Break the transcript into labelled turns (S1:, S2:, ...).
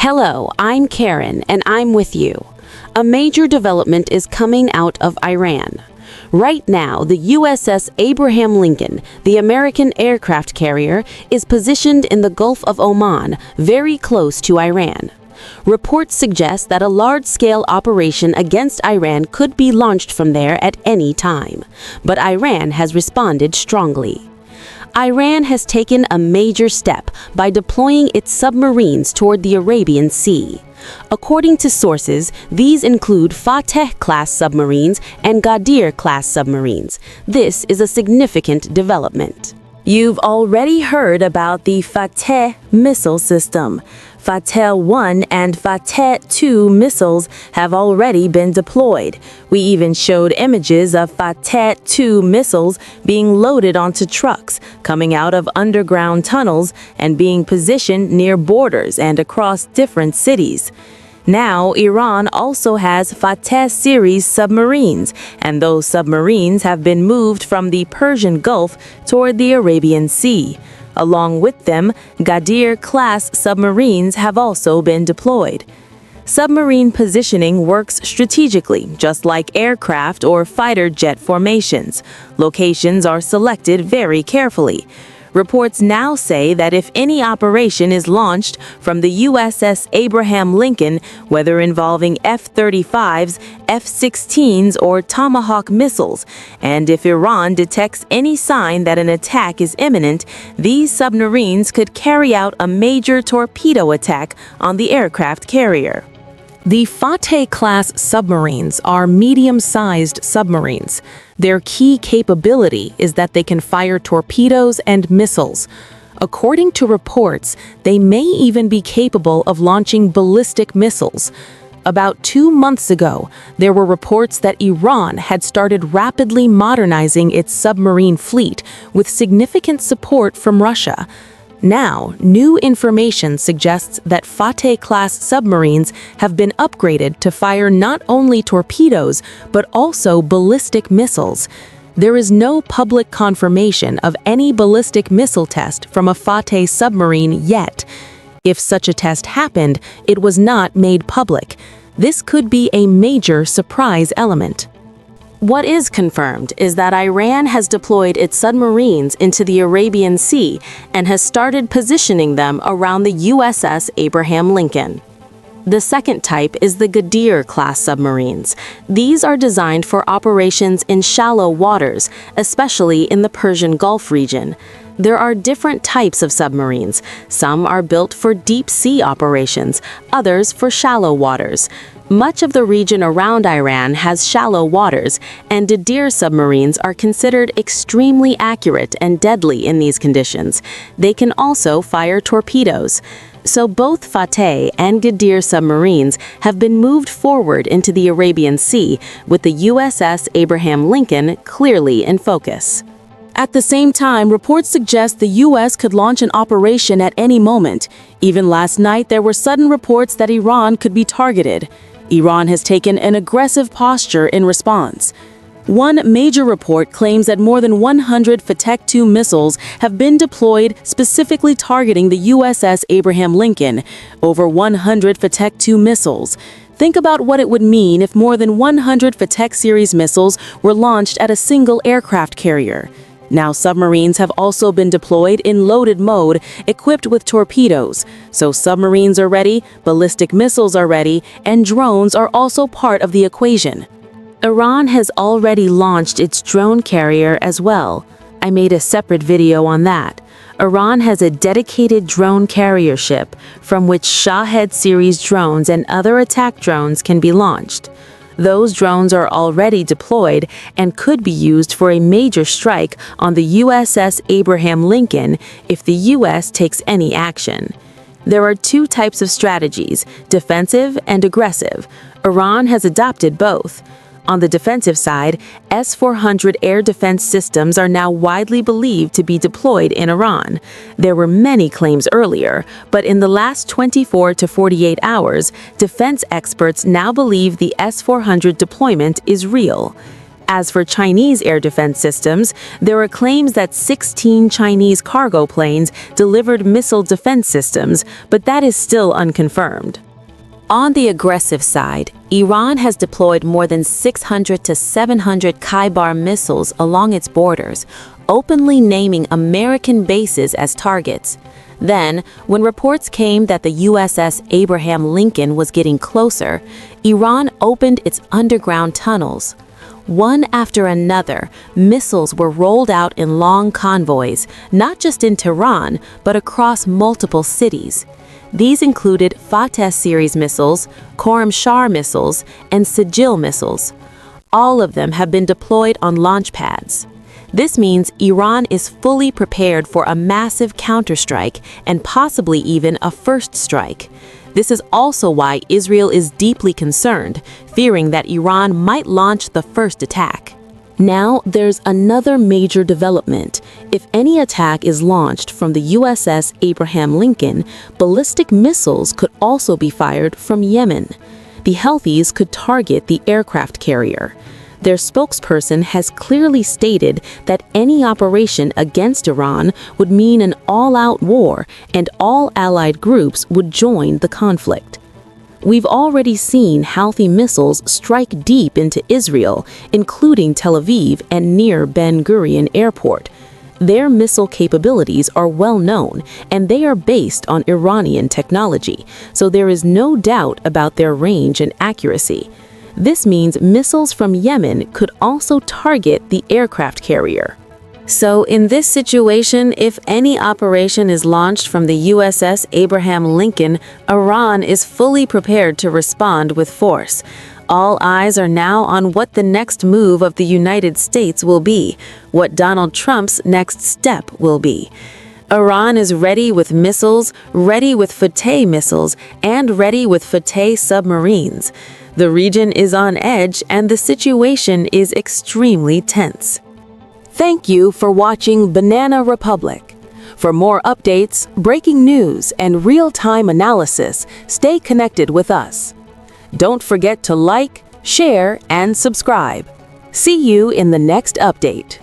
S1: Hello, I'm Karen, and I'm with you. A major development is coming out of Iran. Right now, the USS Abraham Lincoln, the American aircraft carrier, is positioned in the Gulf of Oman, very close to Iran. Reports suggest that a large-scale operation against Iran could be launched from there at any time, but Iran has responded strongly. Iran has taken a major step by deploying its submarines toward the Arabian Sea. According to sources, these include Fateh-class submarines and Ghadir-class submarines. This is a significant development. You've already heard about the Fateh missile system. Fateh-1 and Fateh-2 missiles have already been deployed. We even showed images of Fateh-2 missiles being loaded onto trucks, coming out of underground tunnels, and being positioned near borders and across different cities. Now, Iran also has Fateh series submarines, and those submarines have been moved from the Persian Gulf toward the Arabian Sea. Along with them, Ghadir-class submarines have also been deployed. Submarine positioning works strategically, just like aircraft or fighter jet formations. Locations are selected very carefully. Reports now say that if any operation is launched from the USS Abraham Lincoln, whether involving F-35s, F-16s, or Tomahawk missiles, and if Iran detects any sign that an attack is imminent, these submarines could carry out a major torpedo attack on the aircraft carrier.
S2: The Fateh-class submarines are medium-sized submarines. Their key capability is that they can fire torpedoes and missiles. According to reports, they may even be capable of launching ballistic missiles. About 2 months ago, there were reports that Iran had started rapidly modernizing its submarine fleet with significant support from Russia. Now, new information suggests that Fateh-class submarines have been upgraded to fire not only torpedoes, but also ballistic missiles. There is no public confirmation of any ballistic missile test from a Fateh submarine yet. If such a test happened, it was not made public. This could be a major surprise element.
S1: What is confirmed is that Iran has deployed its submarines into the Arabian Sea and has started positioning them around the USS Abraham Lincoln. The second type is the Ghadir-class submarines. These are designed for operations in shallow waters, especially in the Persian Gulf region. There are different types of submarines. Some are built for deep-sea operations, others for shallow waters. Much of the region around Iran has shallow waters, and Ghadir submarines are considered extremely accurate and deadly in these conditions. They can also fire torpedoes. So both Fateh and Ghadir submarines have been moved forward into the Arabian Sea, with the USS Abraham Lincoln clearly in focus.
S2: At the same time, reports suggest the U.S. could launch an operation at any moment. Even last night, there were sudden reports that Iran could be targeted. Iran has taken an aggressive posture in response. One major report claims that more than 100 Fateh-2 missiles have been deployed specifically targeting the USS Abraham Lincoln, over 100 Fateh-2 missiles. Think about what it would mean if more than 100 Fateh series missiles were launched at a single aircraft carrier. Now submarines have also been deployed in loaded mode, equipped with torpedoes. So submarines are ready, ballistic missiles are ready, and drones are also part of the equation.
S1: Iran has already launched its drone carrier as well. I made a separate video on that. Iran has a dedicated drone carrier ship from which Shahed series drones and other attack drones can be launched. Those drones are already deployed and could be used for a major strike on the USS Abraham Lincoln if the U.S. takes any action. There are two types of strategies, defensive and aggressive. Iran has adopted both. On the defensive side, S-400 air defense systems are now widely believed to be deployed in Iran. There were many claims earlier, but in the last 24 to 48 hours, defense experts now believe the S-400 deployment is real.
S2: As for Chinese air defense systems, there are claims that 16 Chinese cargo planes delivered missile defense systems, but that is still unconfirmed. On the aggressive side, Iran has deployed more than 600 to 700 Khaybar missiles along its borders, openly naming American bases as targets. Then, when reports came that the USS Abraham Lincoln was getting closer, Iran opened its underground tunnels. One after another, missiles were rolled out in long convoys, not just in Tehran, but across multiple cities. These included Fateh series missiles, Khorramshahr missiles, and Sejjil missiles. All of them have been deployed on launch pads. This means Iran is fully prepared for a massive counterstrike and possibly even a first strike. This is also why Israel is deeply concerned, fearing that Iran might launch the first attack. Now, there's another major development. If any attack is launched from the USS Abraham Lincoln, ballistic missiles could also be fired from Yemen. The Houthis could target the aircraft carrier. Their spokesperson has clearly stated that any operation against Iran would mean an all-out war and all allied groups would join the conflict. We've already seen Houthi missiles strike deep into Israel, including Tel Aviv and near Ben Gurion Airport. Their missile capabilities are well known, and they are based on Iranian technology, so there is no doubt about their range and accuracy. This means missiles from Yemen could also target the aircraft carrier. So in this situation, if any operation is launched from the USS Abraham Lincoln, Iran is fully prepared to respond with force. All eyes are now on what the next move of the United States will be, what Donald Trump's next step will be. Iran is ready with missiles, ready with Fateh missiles, and ready with Fateh submarines. The region is on edge and the situation is extremely tense.
S1: Thank you for watching Banana Republic. For more updates, breaking news, and real-time analysis, stay connected with us. Don't forget to like, share, and subscribe. See you in the next update.